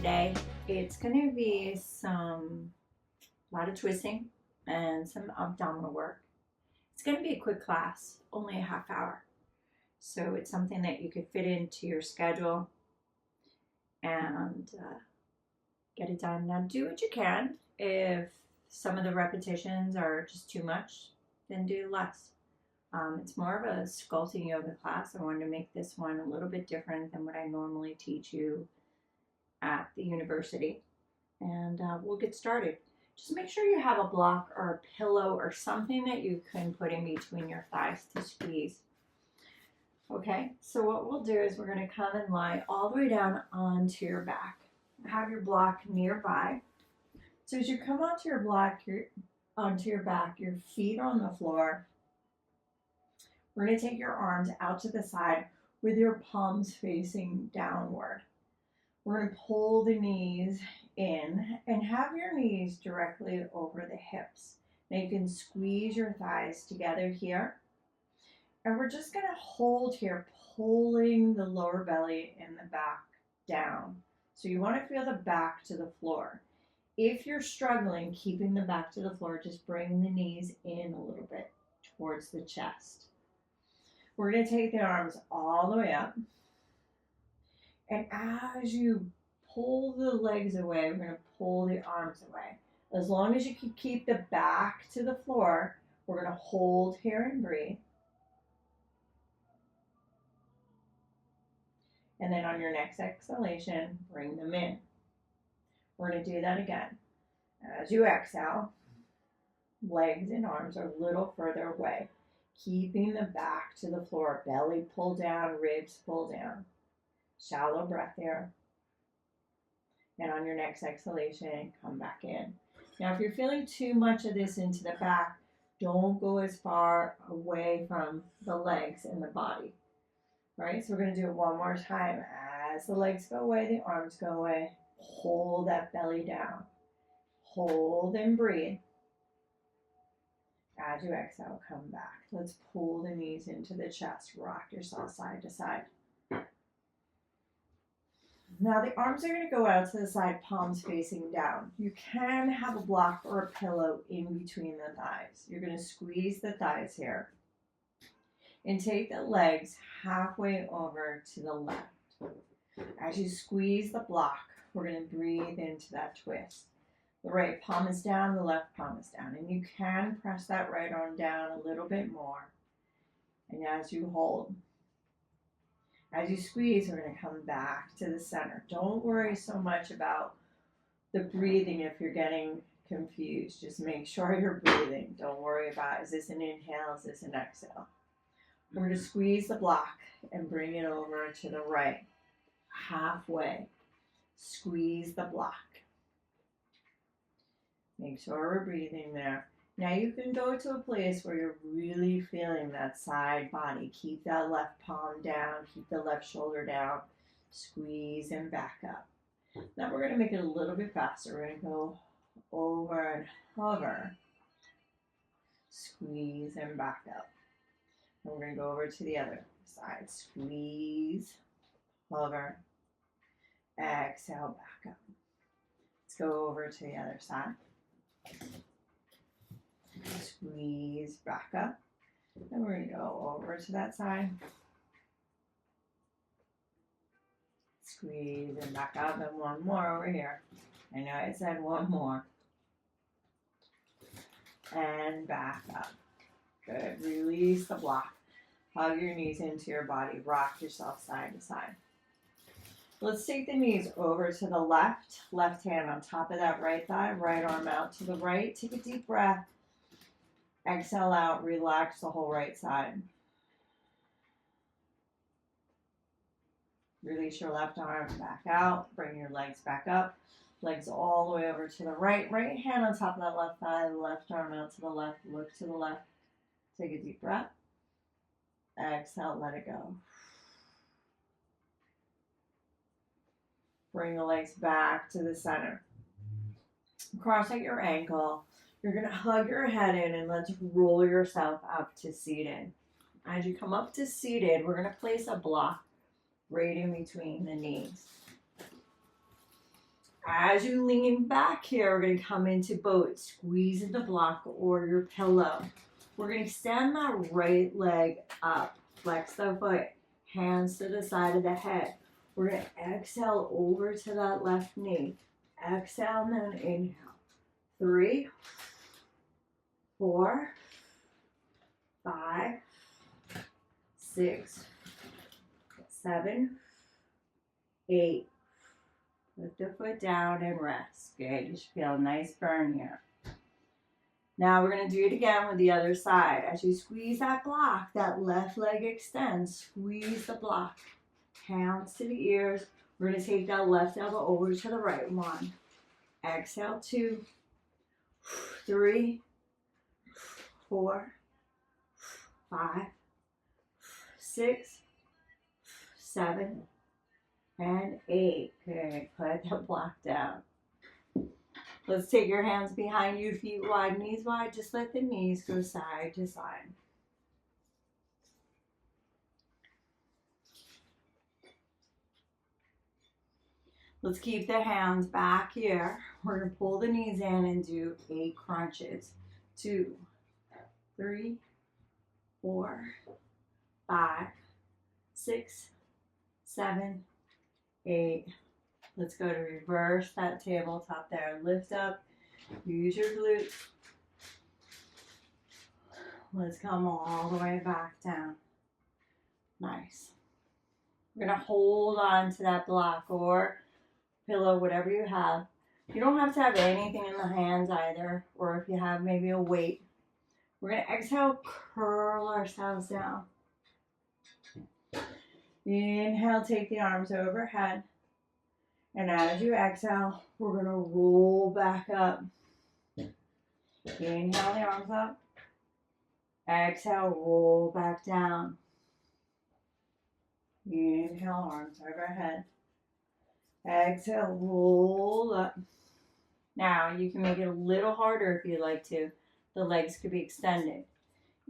today. It's going to be a lot of twisting and some abdominal work. It's going to be a quick class, only a half hour. So it's something that you could fit into your schedule and get it done. Now do what you can. If some of the repetitions are just too much, then do less. It's more of a sculpting yoga class. I wanted to make this one a little bit different than what I normally teach you at the university. And we'll get started. Just make sure you have a block or a pillow or something that you can put in between your thighs to squeeze. Okay, so what we'll do is we're going to come and lie all the way down onto your back. Have your block nearby. So as you come onto your block, onto your back, your feet are on the floor. We're going to take your arms out to the side with your palms facing downward. We're going to pull the knees in and have your knees directly over the hips. Now you can squeeze your thighs together here. And we're just going to hold here, pulling the lower belly and the back down. So you want to feel the back to the floor. If you're struggling keeping the back to the floor, just bring the knees in a little bit towards the chest. We're going to take the arms all the way up. And as you pull the legs away, we're going to pull the arms away. As long as you can keep the back to the floor, we're going to hold here and breathe. And then on your next exhalation, bring them in. We're going to do that again. As you exhale, legs and arms are a little further away. Keeping the back to the floor, belly pull down, ribs pull down. Shallow breath here. And on your next exhalation, come back in. Now, if you're feeling too much of this into the back, don't go as far away from the legs and the body. All right, so we're going to do it one more time. As the legs go away, the arms go away. Hold that belly down. Hold and breathe. As you exhale, come back. Let's pull the knees into the chest. Rock yourself side to side. Now the arms are going to go out to the side, palms facing down. You can have a block or a pillow in between the thighs. You're going to squeeze the thighs here. And take the legs halfway over to the left. As you squeeze the block, we're going to breathe into that twist. The right palm is down, the left palm is down. And you can press that right arm down a little bit more. And as you hold, as you squeeze, we're going to come back to the center. Don't worry so much about the breathing if you're getting confused. Just make sure you're breathing. Don't worry about, is this an inhale, is this an exhale? We're going to squeeze the block and bring it over to the right. Halfway. Squeeze the block. Make sure we're breathing there. Now you can go to a place where you're really feeling that side body. Keep that left palm down. Keep the left shoulder down. Squeeze and back up. Now we're going to make it a little bit faster. We're going to go over and hover. Squeeze and back up. And we're going to go over to the other side. Squeeze, hover, exhale, back up. Let's go over to the other side. Squeeze, back up. Then we're going to go over to that side. Squeeze and back up. And one more over here. I know I said one more. And back up. Good. Release the block. Hug your knees into your body. Rock yourself side to side. Let's take the knees over to the left. Left hand on top of that right thigh. Right arm out to the right. Take a deep breath. Exhale out. Relax the whole right side. Release your left arm back out. Bring your legs back up. Legs all the way over to the right. Right hand on top of that left thigh. Left arm out to the left. Look to the left. Take a deep breath. Exhale, let it go. Bring the legs back to the center. Cross at your ankle. You're going to hug your head in and let's roll yourself up to seated. As you come up to seated, we're going to place a block right in between the knees. As you lean back here, we're going to come into boat, squeezing the block or your pillow. We're going to extend that right leg up, flex the foot, hands to the side of the head. We're going to exhale over to that left knee. Exhale and then inhale. 3, 4, 5, 6, 7, 8. Put the foot down and rest. Good. You should feel a nice burn here. Now we're going to do it again with the other side. As you squeeze that block, that left leg extends. Squeeze the block. Hands to the ears. We're going to take that left elbow over to the right. 1. Exhale. 2, 3, 4, 5, 6, 7, and 8. Good. Put the block down. Let's take your hands behind you, feet wide, knees wide. Just let the knees go side to side. Let's keep the hands back here. We're going to pull the knees in and do 8 crunches. 2, 3, 4, 5, 6, 7, 8. Let's go to reverse that tabletop there. Lift up. Use your glutes. Let's come all the way back down. Nice. We're going to hold on to that block or pillow, whatever you have. You don't have to have anything in the hands either, or if you have maybe a weight. We're going to exhale, curl ourselves down. Inhale, take the arms overhead. And as you exhale, we're going to roll back up. Inhale the arms up. Exhale, roll back down. Inhale, arms overhead. Exhale, roll up. Now, you can make it a little harder if you like to. The legs could be extended.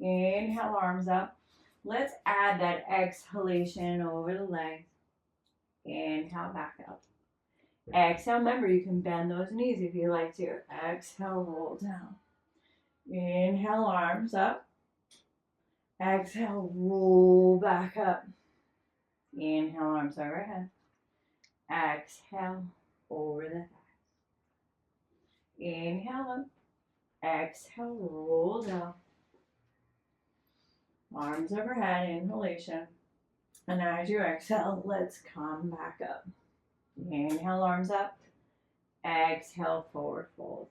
Inhale, arms up. Let's add that exhalation over the legs. Inhale, back up. Exhale, remember you can bend those knees if you like to. Exhale, roll down. Inhale, arms up. Exhale, roll back up. Inhale, arms overhead. Exhale, over the thighs. Inhale up. Exhale, roll down. Arms overhead, inhalation. And as you exhale, let's come back up. Inhale, arms up. Exhale, forward fold.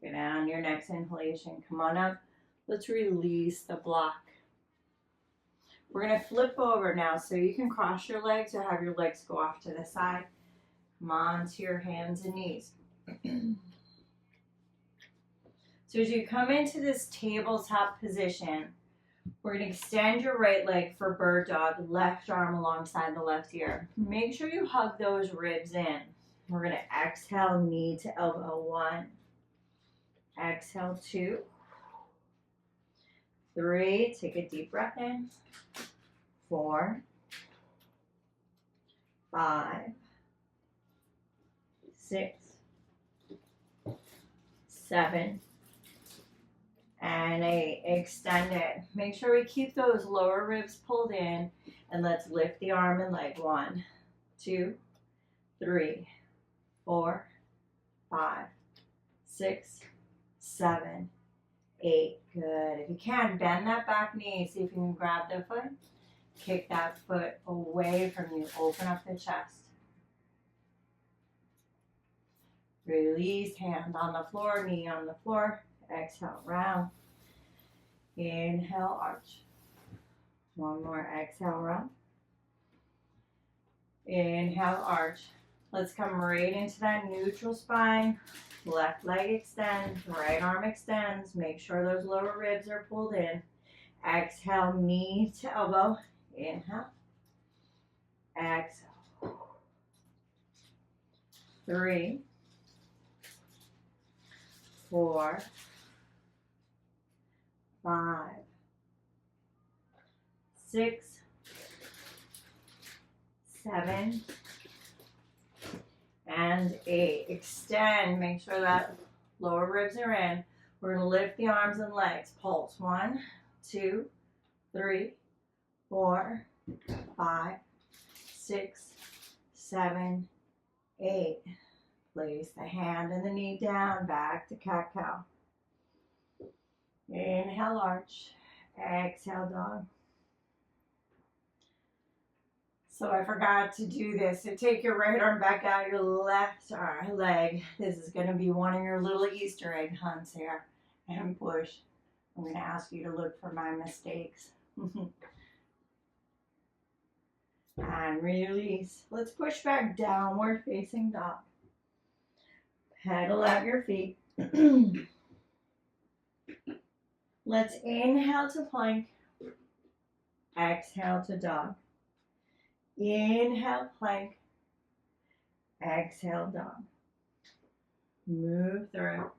Get down your next inhalation. Come on up. Let's release the block. We're going to flip over now so you can cross your legs or have your legs go off to the side. Come on to your hands and knees. So as you come into this tabletop position, we're going to extend your right leg for bird dog, left arm alongside the left ear. Make sure you hug those ribs in. We're going to exhale, knee to elbow. 1. Exhale, 2. 3. Take a deep breath in. 4. 5. 6. 7. And 8. Extend it. Make sure we keep those lower ribs pulled in. And let's lift the arm and leg. 1, 2, 3, 4, 5, 6, 7, 8. Good. If you can, bend that back knee. See if you can grab the foot. Kick that foot away from you. Open up the chest. Release, hand on the floor, knee on the floor. Exhale, round. Inhale, arch. One more, exhale, round. Inhale, arch. Let's come right into that neutral spine. Left leg extends, right arm extends. Make sure those lower ribs are pulled in. Exhale, knee to elbow. Inhale. Exhale. 3, 4, 5, 6, 7, and 8. Extend. Make sure that lower ribs are in. We're going to lift the arms and legs. Pulse. 1, 2, 3, 4, 5, 6, 7, 8. Place the hand and the knee down. Back to cat-cow. Inhale, arch. Exhale, dog. So I forgot to do this. So take your right arm back out your left leg. This is going to be one of your little Easter egg hunts here. And push. I'm going to ask you to look for my mistakes. And release. Let's push back, downward facing dog. Pedal out your feet. Let's inhale to plank. Exhale to dog. Inhale, plank. Exhale, dog. Move through.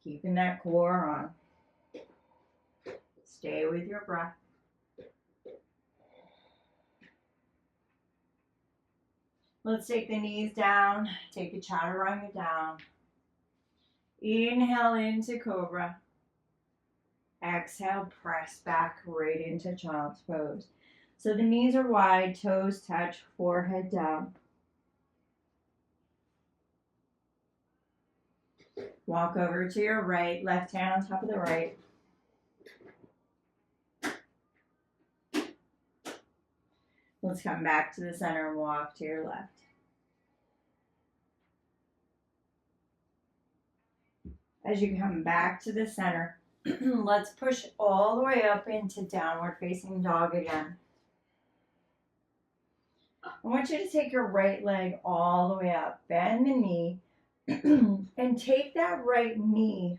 Keeping that core on. Stay with your breath. Let's take the knees down. Take a chaturanga down. Inhale into cobra. Exhale, press back right into child's pose. So the knees are wide, toes touch, forehead down. Walk over to your right, left hand on top of the right. Let's come back to the center and walk to your left. As you come back to the center, let's push all the way up into downward facing dog again. I want you to take your right leg all the way up, bend the knee, and take that right knee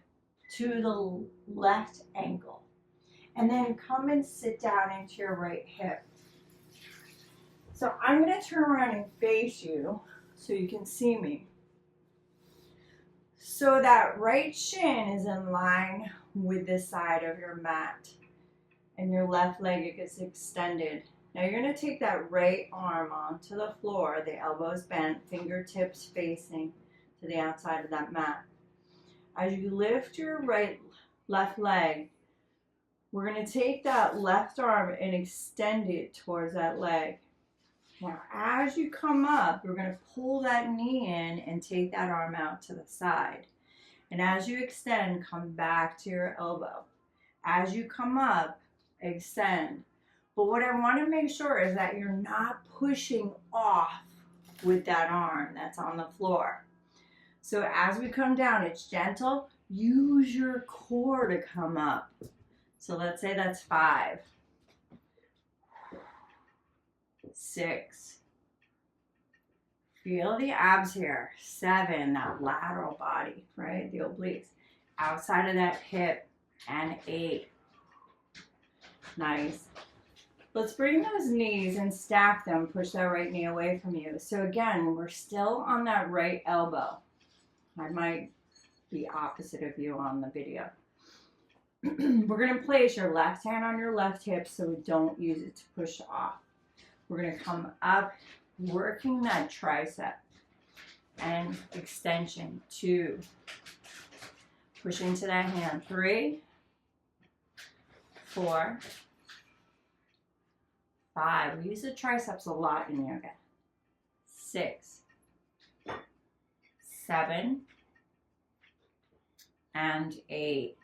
to the left ankle. And then come and sit down into your right hip. So I'm going to turn around and face you so you can see me. So that right shin is in line with the side of your mat. And your left leg is extended. Now you're going to take that right arm onto the floor, the elbows bent, fingertips facing to the outside of that mat. As you lift your left leg, we're going to take that left arm and extend it towards that leg. Now as you come up, you're going to pull that knee in and take that arm out to the side. And as you extend, come back to your elbow. As you come up, extend. But what I want to make sure is that you're not pushing off with that arm that's on the floor. So as we come down, it's gentle. Use your core to come up. So let's say that's 5, 6. Feel the abs here. 7, that lateral body, right? The obliques. Outside of that hip. And 8. Nice. Let's bring those knees and stack them. Push that right knee away from you. So again, we're still on that right elbow. I might be opposite of you on the video. We're going to place your left hand on your left hip so we don't use it to push off. We're going to come up, working that tricep and extension. 2. Push into that hand. 3, 4, 5. We use the triceps a lot in yoga. 6, 7, and 8.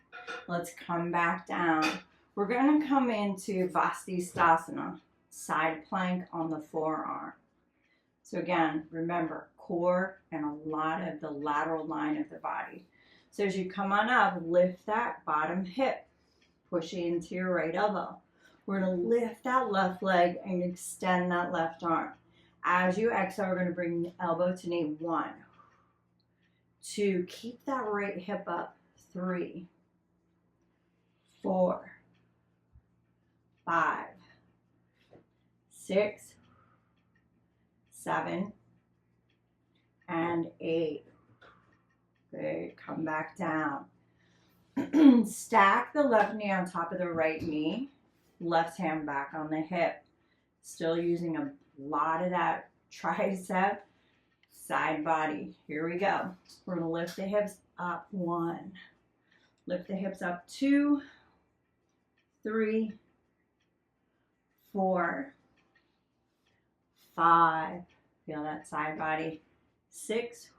Let's come back down. We're going to come into Vastisthasana, side plank on the forearm. So again, remember, core and a lot of the lateral line of the body. So as you come on up, lift that bottom hip, push into your right elbow. We're going to lift that left leg and extend that left arm. As you exhale, we're going to bring elbow to knee. 1, 2, keep that right hip up. 3, 4, 5, 6, 7, and 8. Good. Come back down. Stack the left knee on top of the right knee. Left hand back on the hip. Still using a lot of that tricep. Side body. Here we go. We're going to lift the hips up. 1. Lift the hips up. 2, 3, 4, 5. Feel that side body. 6,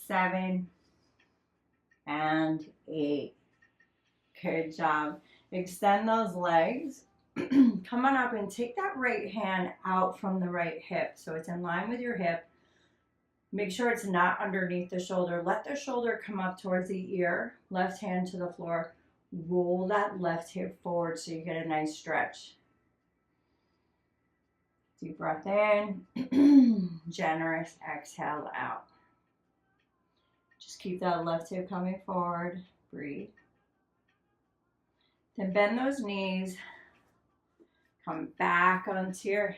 7, and 8. Good job. Extend those legs. Come on up and take that right hand out from the right hip so it's in line with your hip. Make sure it's not underneath the shoulder. Let the shoulder come up towards the ear. Left hand to the floor. Roll that left hip forward so you get a nice stretch. Deep breath in. Generous exhale out. Just keep that left hip coming forward. Breathe. Then bend those knees. Come back onto your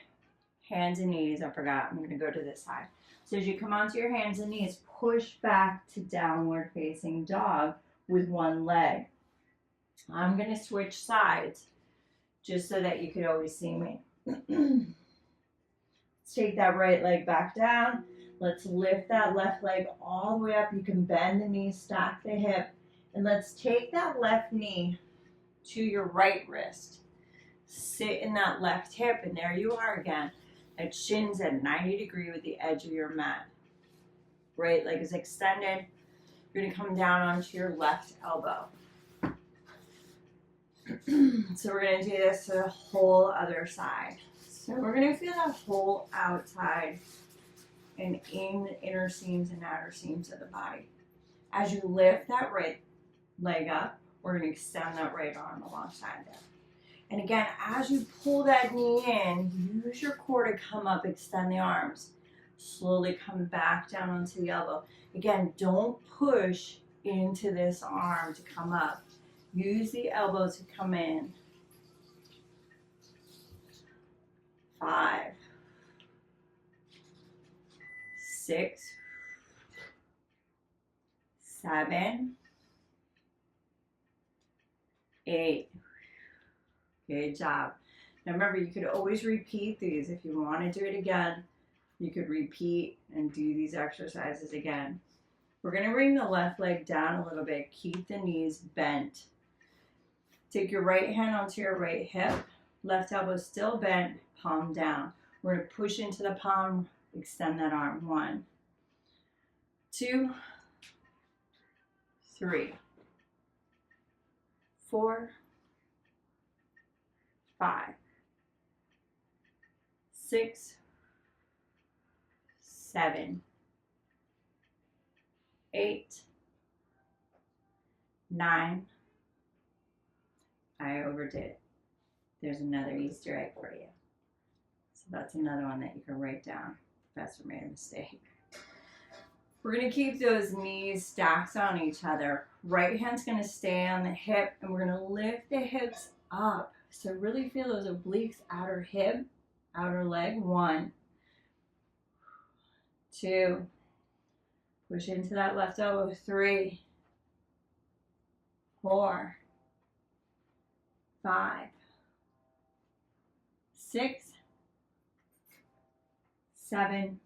hands and knees. I forgot, I'm going to go to this side. So as you come onto your hands and knees, push back to downward facing dog with one leg. I'm going to switch sides just so that you could always see me. Let's take that right leg back down. Let's lift that left leg all the way up. You can bend the knee, stack the hip. And let's take that left knee to your right wrist. Sit in that left hip, and there you are again. That shin's at 90 degrees with the edge of your mat. Right leg is extended. You're going to come down onto your left elbow. So we're going to do this to the whole other side. So we're going to feel the whole outside and in the inner seams and outer seams of the body. As you lift that right leg up, we're going to extend that right arm alongside there. And again, as you pull that knee in, use your core to come up, extend the arms. Slowly come back down onto the elbow. Again, don't push into this arm to come up. Use the elbow to come in. 5, 6, 7, 8. Good job. Now remember, you could always repeat these. If you want to do it again, you could repeat and do these exercises again. We're going to bring the left leg down a little bit. Keep the knees bent. Take your right hand onto your right hip. Left elbow still bent, palm down. We're going to push into the palm, extend that arm. 1, 2, 3, 4, 5, 6, 7, 8, 9. I overdid it. There's another Easter egg for you. So that's another one that you can write down. Professor made a mistake. We're going to keep those knees stacked on each other. Right hand's going to stay on the hip, and we're going to lift the hips up. So really feel those obliques, outer hip, outer leg. 1, 2. Push into that left elbow. 3, 4, 5, 6, 7,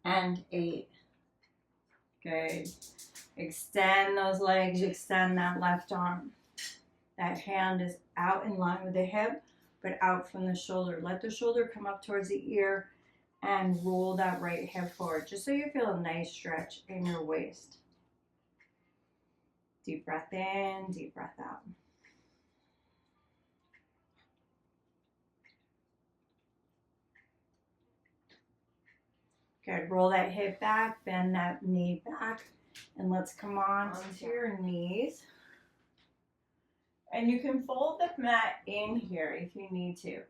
and 8. Good. Extend those legs, extend that left arm. That hand is out in line with the hip, but out from the shoulder. Let the shoulder come up towards the ear and roll that right hip forward, just so you feel a nice stretch in your waist. Deep breath in, deep breath out. Good. Roll that hip back, bend that knee back, and let's come on onto your knees. And you can fold the mat in here if you need to.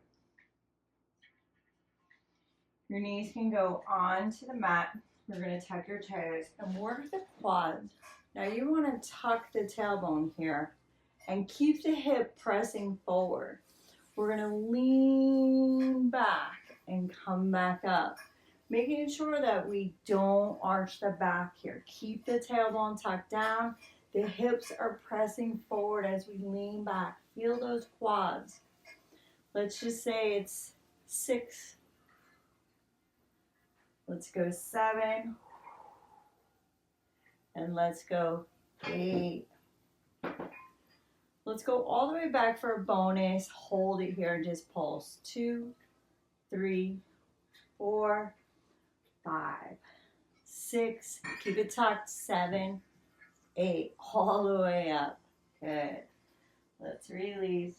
Your knees can go onto the mat. We're going to tuck your toes and work the quads. Now you want to tuck the tailbone here and keep the hip pressing forward. We're going to lean back and come back up, making sure that we don't arch the back here. Keep the tailbone tucked down. The hips are pressing forward as we lean back. Feel those quads. Let's just say it's 6, Let's go 7. And let's go 8. Let's go all the way back for a bonus. Hold it here and just pulse. 2, 3, 4, 5, 6. Keep it tucked. 7, 8. All the way up. Good. Let's release.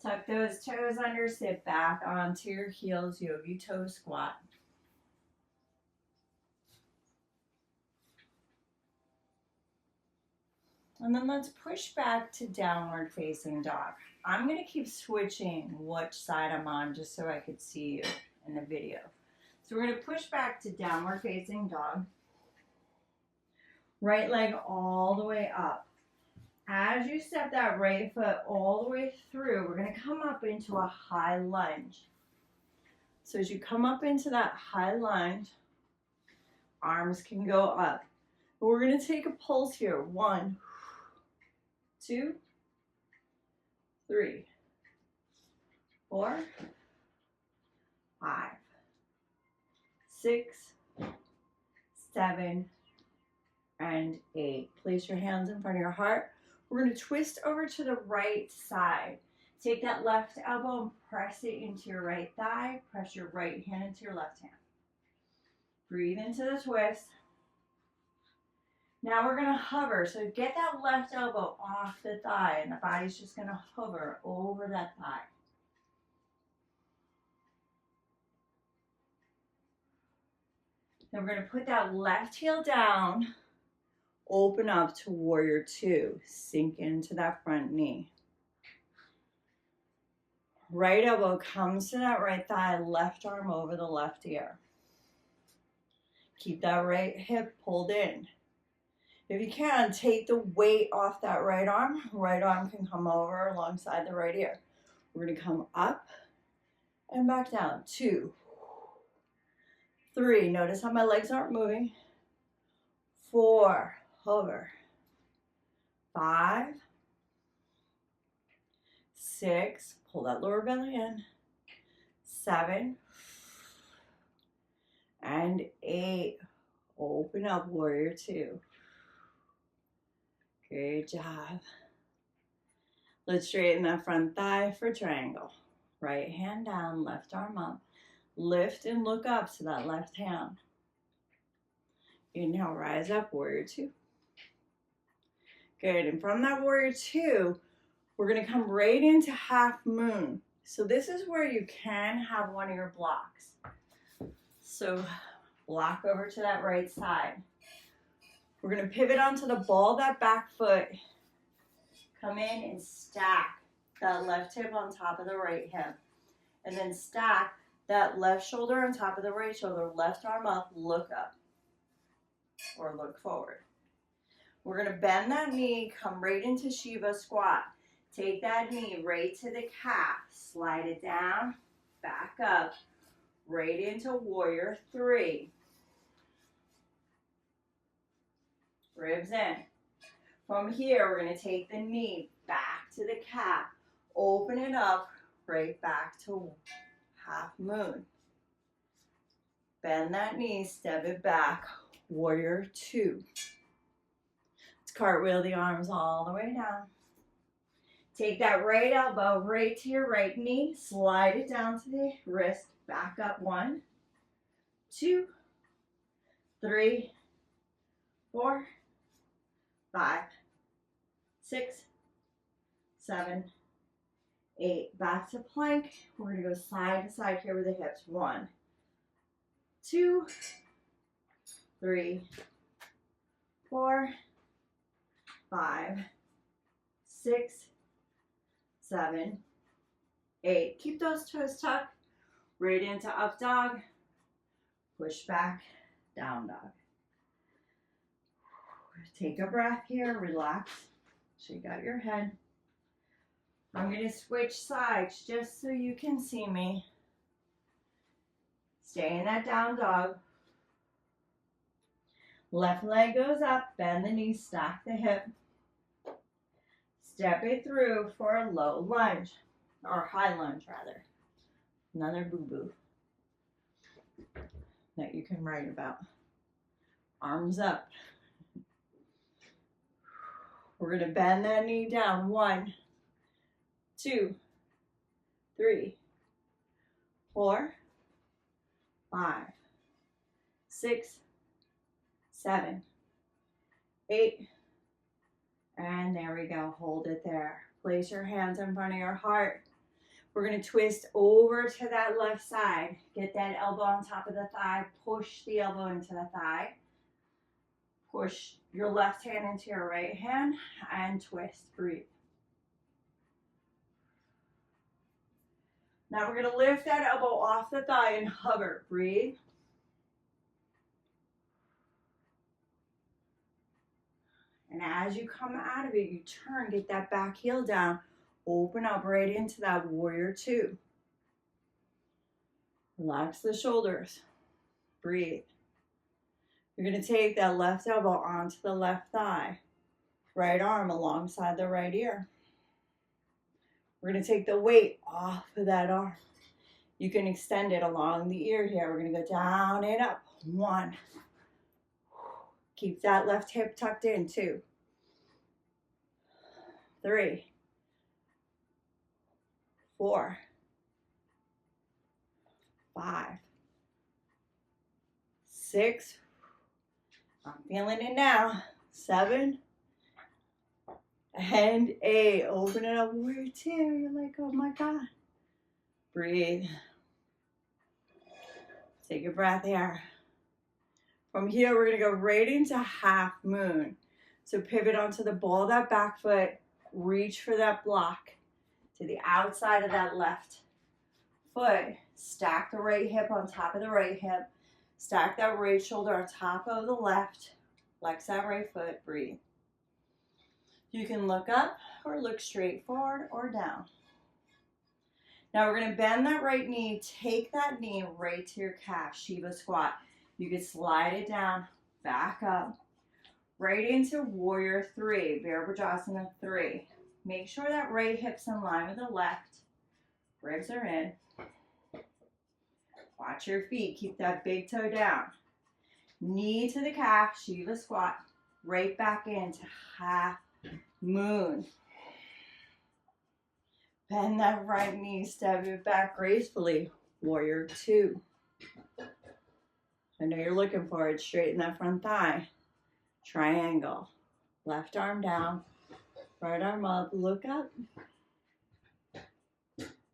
Tuck those toes under. Sit back onto your heels. Yogi toe squat. And then let's push back to downward facing dog. I'm going to keep switching which side I'm on just so I could see you in the video. So we're going to push back to downward facing dog. Right leg all the way up. As you step that right foot all the way through, we're going to come up into a high lunge. So as you come up into that high lunge, arms can go up. But we're going to take a pulse here. 1, 2, 3, 4, 5, 6, 7, and 8. Place your hands in front of your heart. We're going to twist over to the right side. Take that left elbow and press it into your right thigh. Press your right hand into your left hand. Breathe into the twist. Now we're going to hover. So get that left elbow off the thigh, and the body's just going to hover over that thigh. Then we're going to put that left heel down, open up to warrior 2. Sink into that front knee. Right elbow comes to that right thigh, left arm over the left ear. Keep that right hip pulled in. If you can, take the weight off that right arm. Right arm can come over alongside the right ear. We're going to come up and back down. 2, 3. Notice how my legs aren't moving. 4. Hover. 5. 6. Pull that lower belly in. 7. And 8. Open up, warrior 2. Good job. Let's straighten that front thigh for triangle. Right hand down, left arm up. Lift and look up to that left hand. Inhale, rise up, warrior 2. Good, and from that warrior 2, we're gonna come right into half moon. So this is where you can have one of your blocks. So block over to that right side. We're going to pivot onto the ball of that back foot. Come in and stack that left hip on top of the right hip. And then stack that left shoulder on top of the right shoulder. Left arm up, look up. Or look forward. We're going to bend that knee, come right into Shiva squat. Take that knee right to the calf. Slide it down, back up, right into warrior 3. Ribs in. From here, we're going to take the knee back to the calf. Open it up, right back to half moon. Bend that knee, step it back, warrior 2. Let's cartwheel the arms all the way down. Take that right elbow right to your right knee, slide it down to the wrist, back up. 1, 2, 3, 4, 5, 6, 7, 8. Back to plank. We're going to go side to side here with the hips. 1, 2, 3, 4, 5, 6, 7, 8. Keep those toes tucked. Right into up dog. Push back, down dog. Take a breath here, relax, shake out your head. I'm going to switch sides just so you can see me. Stay in that down dog. Left leg goes up, bend the knee, stack the hip. Step it through for a low lunge, or high lunge rather. Another boo-boo. that you can write about. Arms up. We're going to bend that knee down. 1, 2, 3, 4, 5, 6, 7, 8, and there we go. Hold it there. Place your hands in front of your heart. We're going to twist over to that left side. Get that elbow on top of the thigh. Push the elbow into the thigh. Push your left hand into your right hand and twist. Breathe. Now we're going to lift that elbow off the thigh and hover. Breathe. And as you come out of it, you turn, get that back heel down. Open up right into that warrior 2. Relax the shoulders. Breathe. You're going to take that left elbow onto the left thigh. Right arm alongside the right ear. We're going to take the weight off of that arm. You can extend it along the ear here. We're going to go down and up. 1. Keep that left hip tucked in. 2. 3. 4. 5. 6. I'm feeling it now. 7. And 8. Open it up. Warrior 2. You're like, oh my God. Breathe. Take a breath here. From here, we're going to go right into half moon. So pivot onto the ball of that back foot. Reach for that block to the outside of that left foot. Stack the right hip on top of the right hip. Stack that right shoulder on top of the left. Flex that right foot. Breathe. You can look up or look straight forward or down. Now we're going to bend that right knee. Take that knee right to your calf. Shiva squat. You can slide it down, back up, right into warrior 3, Virabhadrasana 3. Make sure that right hip's in line with the left. Ribs are in. Watch your feet. Keep that big toe down. Knee to the calf, Shiva squat. Right back into half moon. Bend that right knee, step it back gracefully. Warrior 2. I know you're looking for it. Straighten that front thigh. Triangle. Left arm down. Right arm up. Look up.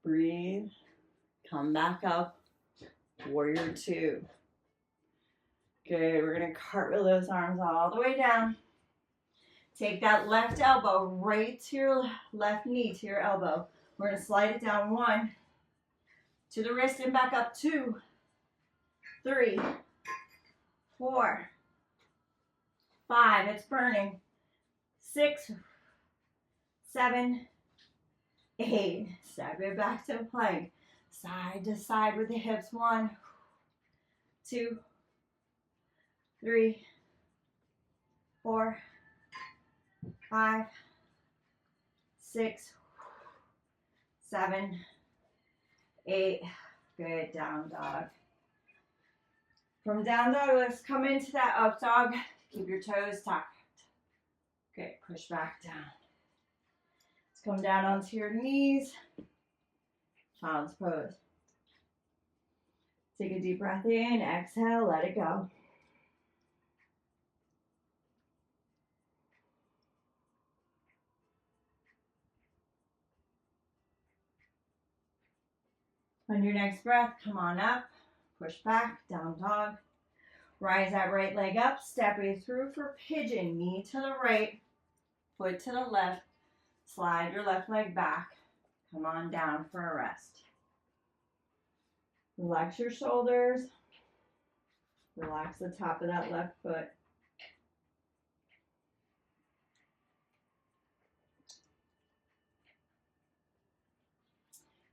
Breathe. Come back up. Warrior 2. Good. We're going to cartwheel those arms all the way down. Take that left elbow right to your left knee to your elbow. We're going to slide it down. 1. To the wrist and back up. 2. 3. 4. 5. It's burning. 6. 7. 8. Step it back to plank. Side to side with the hips. 1. 2. 3. 4. 5. 6. 7. 8. Good. Down dog. From down dog, let's come into that up dog. Keep your toes tucked. Good. Push back down. Let's come down onto your knees. Child's pose. Take a deep breath in. Exhale. Let it go. On your next breath, come on up. Push back, down dog. Rise that right leg up, step it through for pigeon. Knee to the right, foot to the left. Slide your left leg back. Come on down for a rest. Relax your shoulders. Relax the top of that left foot.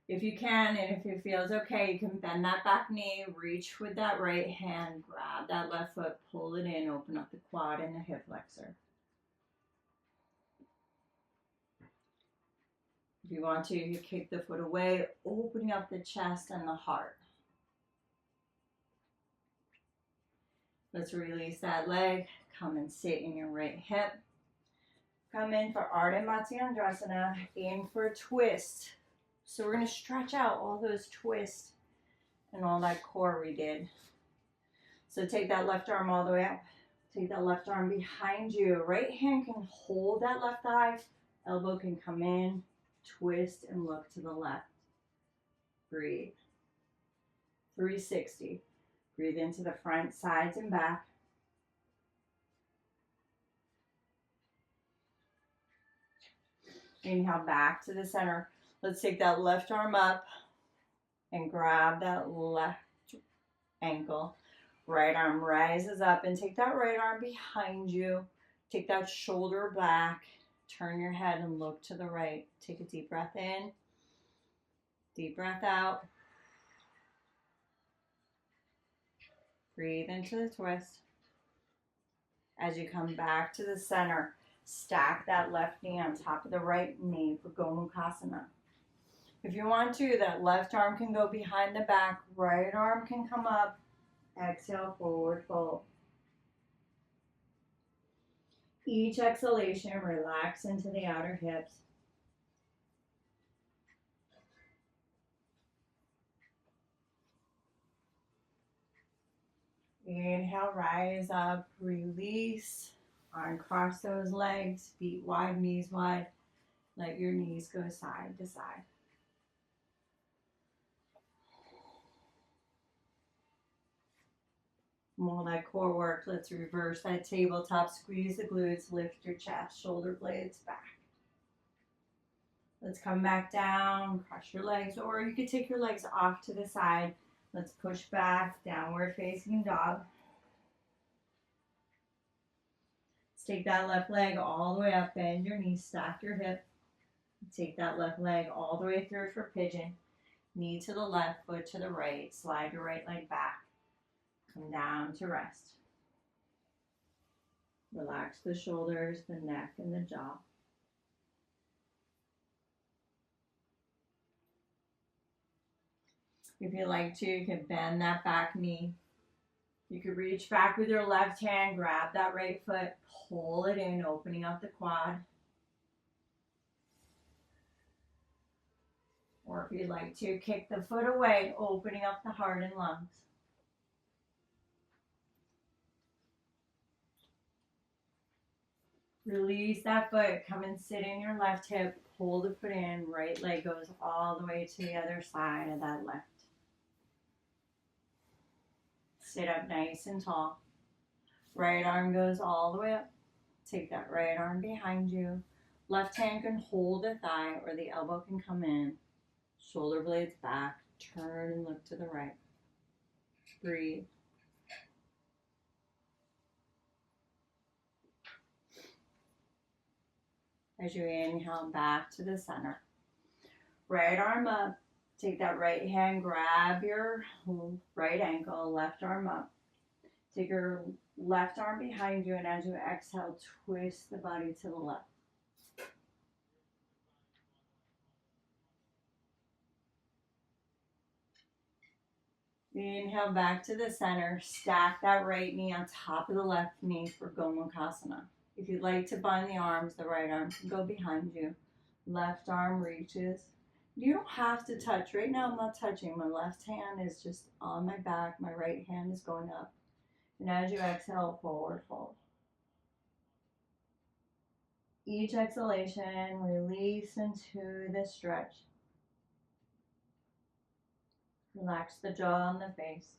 If you can, and if it feels okay, you can bend that back knee, reach with that right hand, grab that left foot, pull it in, open up the quad and the hip flexor. If you want to, you can kick the foot away, opening up the chest and the heart. Let's release that leg. Come and sit in your right hip. Come in for Ardha Matsyendrasana. Aim for a twist. So we're going to stretch out all those twists and all that core we did. So take that left arm all the way up. Take that left arm behind you. Right hand can hold that left thigh. Elbow can come in, twist, and look to the left. Breathe. 360. Breathe into the front, sides, and back. Inhale back to the center. Let's take that left arm up and grab that left ankle. Right arm rises up and take that right arm behind you. Take that shoulder back. Turn your head and look to the right. Take a deep breath in. Deep breath out. Breathe into the twist. As you come back to the center, stack that left knee on top of the right knee for Gomukhasana. If you want to, that left arm can go behind the back, right arm can come up. Exhale, forward fold. Each exhalation, relax into the outer hips. Inhale, rise up, release. Uncross those legs, feet wide, knees wide. Let your knees go side to side. More that core work. Let's reverse that tabletop. Squeeze the glutes, lift your chest, shoulder blades back. Let's come back down, cross your legs, or you could take your legs off to the side. Let's push back, downward facing dog. Let's take that left leg all the way up, bend your knees, stack your hip. Take that left leg all the way through for pigeon. Knee to the left, foot to the right. Slide your right leg back. Come down to rest. Relax the shoulders, the neck, and the jaw. If you like to, you can bend that back knee. You could reach back with your left hand, grab that right foot, pull it in, opening up the quad. Or if you'd like to, kick the foot away, opening up the heart and lungs. Release that foot, come and sit in your left hip, pull the foot in, right leg goes all the way to the other side of that left. Sit up nice and tall. Right arm goes all the way up. Take that right arm behind you. Left hand can hold the thigh or the elbow can come in. Shoulder blades back. Turn and look to the right. Breathe. As you inhale back to the center. Right arm up. Take that right hand, grab your right ankle, left arm up. Take your left arm behind you, and as you exhale, twist the body to the left. Inhale back to the center. Stack that right knee on top of the left knee for Gomukhasana. If you'd like to bind the arms, the right arm can go behind you. Left arm reaches. You don't have to touch. Right now I'm not touching. My left hand is just on my back. My right hand is going up. And as you exhale, forward fold. Each exhalation, release into the stretch. Relax the jaw and the face.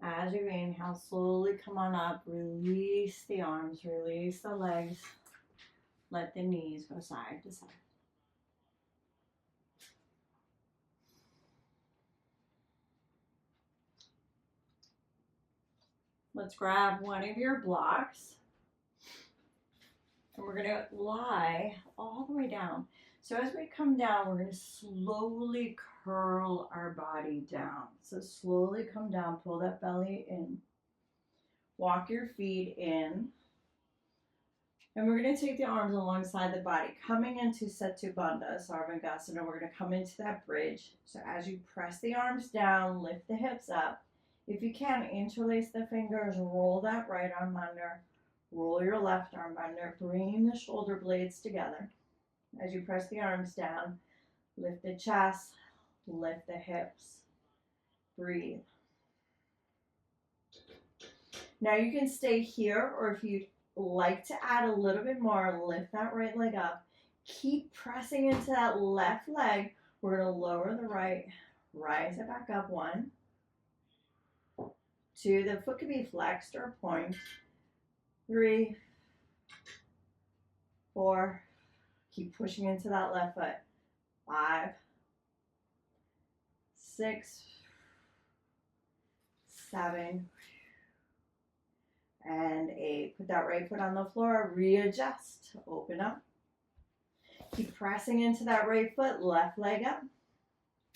As you inhale, slowly come on up. Release the arms, release the legs. Let the knees go side to side. Let's grab one of your blocks. And we're going to lie all the way down. So as we come down, we're going to slowly curl our body down. So slowly come down, pull that belly in. Walk your feet in. And we're going to take the arms alongside the body, coming into Setu Bandha, Sarvangasana. We're going to come into that bridge. So as you press the arms down, lift the hips up. If you can, interlace the fingers, roll that right arm under, roll your left arm under, bringing the shoulder blades together. As you press the arms down, lift the chest, lift the hips, breathe. Now you can stay here, or if you'd like to add a little bit more, lift that right leg up. Keep pressing into that left leg. We're going to lower the right, rise it back up. 1, 2, the foot can be flexed or point. 3, 4, keep pushing into that left foot. 5, 6, 7, and 8. Put that right foot on the floor, readjust, open up. Keep pressing into that right foot, left leg up.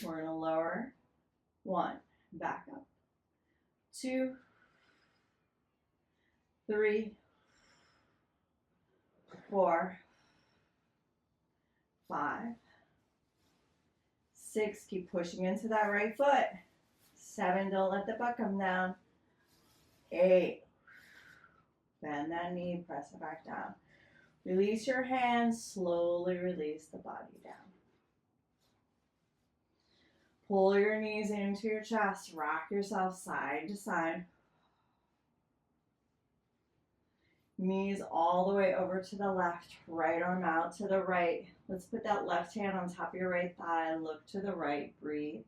We're going to lower. 1, back up. 2, 3, 4, 5, 6, keep pushing into that right foot. 7, don't let the butt come down. 8, bend that knee, press it back down. Release your hands, slowly release the body down. Pull your knees into your chest, rock yourself side to side. Knees all the way over to the left, right arm out to the right. Let's put that left hand on top of your right thigh, look to the right, breathe.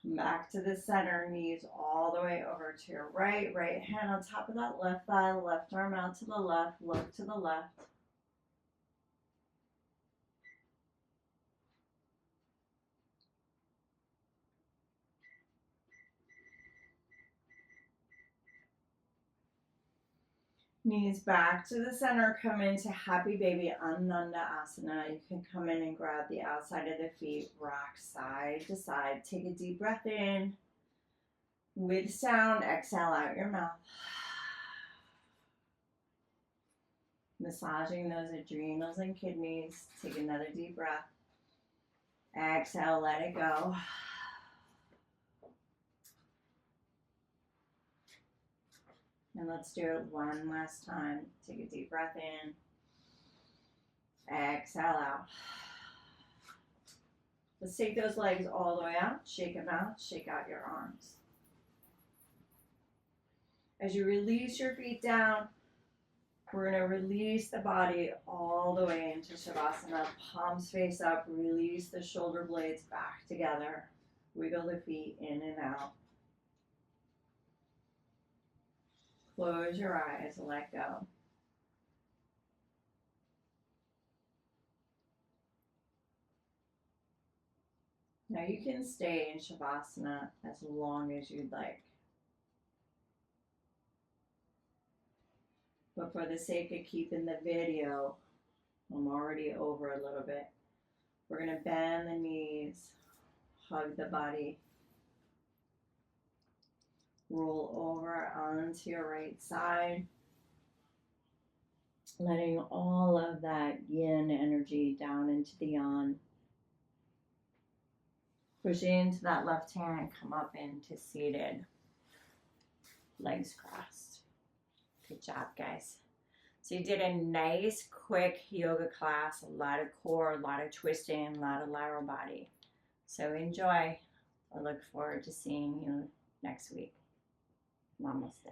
Back to the center, knees all the way over to your right, right hand on top of that left thigh, left arm out to the left, look to the left. Knees back to the center, come into Happy Baby Ananda Asana. You can come in and grab the outside of the feet, rock side to side. Take a deep breath in. With sound, exhale out your mouth. Massaging those adrenals and kidneys. Take another deep breath. Exhale, let it go. And let's do it one last time. Take a deep breath in. Exhale out. Let's take those legs all the way out. Shake them out. Shake out your arms. As you release your feet down, we're going to release the body all the way into Shavasana. Palms face up. Release the shoulder blades back together. Wiggle the feet in and out. Close your eyes, let go. Now you can stay in Shavasana as long as you'd like. But for the sake of keeping the video, I'm already over a little bit. We're going to bend the knees, hug the body. Roll over onto your right side, letting all of that yin energy down into the yang. Push into that left hand, come up into seated. Legs crossed. Good job, guys. So you did a nice, quick yoga class, a lot of core, a lot of twisting, a lot of lateral body. So enjoy. I look forward to seeing you next week. Namaste.